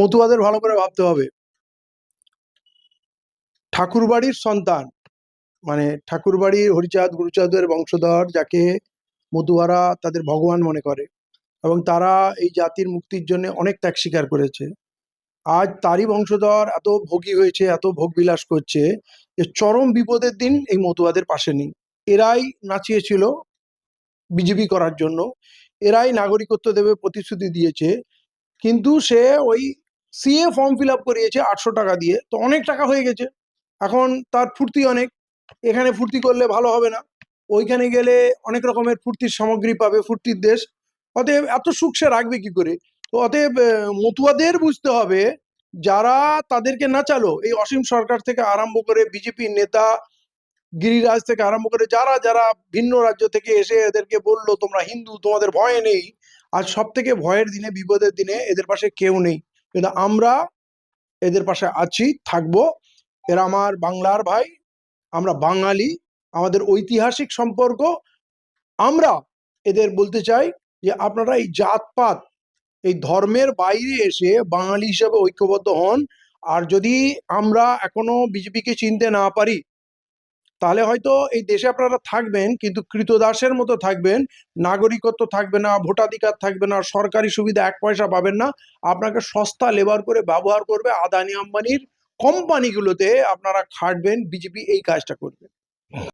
মতুয়াদের ভালো করে ভাবতে হবে। ঠাকুরবাড়ির সন্তান, মানে ঠাকুরবাড়ির হরিচাঁদ গুরুচাঁদের বংশধর, যাকে মতুয়ারা তাদের ভগবান মনে করে এবং তারা এই জাতির মুক্তির জন্য অনেক ত্যাগ স্বীকার করেছে, আজ তারই বংশধর এত ভোগী হয়েছে, এত ভোগ বিলাস করছে যে চরম বিপদের দিন এই মতুয়াদের পাশে নেই। এরাই নাচিয়েছিল বিজেপি করার জন্য, এরাই নাগরিকত্ব দেবে প্রতিশ্রুতি দিয়েছে, কিন্তু সে ওই সিএ ফর্ম ফিল আপ করিয়েছে 800 টাকা দিয়ে, তো অনেক টাকা হয়ে গেছে। এখন তার ফুর্তি অনেক, এখানে ফুর্তি করলে ভালো হবে না, ওইখানে গেলে অনেক রকমের ফুর্তির সামগ্রী পাবে, ফুর্তির দেশ, অতএব এত সুখ সে রাখবে কি করে? তো অতএব মতুয়াদের বুঝতে হবে, যারা তাদেরকে নাচালো, এই অসীম সরকার থেকে আরম্ভ করে বিজেপির নেতা গিরিরাজ থেকে আরম্ভ করে যারা যারা ভিন্ন রাজ্য থেকে এসে এদেরকে বললো তোমরা হিন্দু, তোমাদের ভয় নেই, আজ সব থেকে ভয়ের দিনে, বিপদের দিনে এদের পাশে কেউ নেই, কিন্তু আমরা এদের পাশে আছি, থাকবো। এরা আমার বাংলার ভাই, আমরা বাঙালি, আমাদের ঐতিহাসিক সম্পর্ক। আমরা এদের বলতে চাই যে আপনারা এই জাতপাত, এই ধর্মের বাইরে এসে বাঙালি হিসেবে ঐক্যবদ্ধ হন। আর যদি আমরা এখনো বিজেপিকে চিনতে না পারি, তাহলে হয়তো এই দেশে আপনারা থাকবেন কিন্তু কৃতদাসের মতো থাকবেন, নাগরিকত্ব থাকবে না, ভোটাধিকার থাকবে না, সরকারি সুবিধা 1 পয়সা পাবেন না, আপনাকে সস্তা লেবার করে ব্যবহার করবে, আদানি আম্বানির কোম্পানিগুলোতে আপনারা খাটবেন, বিজেপি এই কাজটা করবে।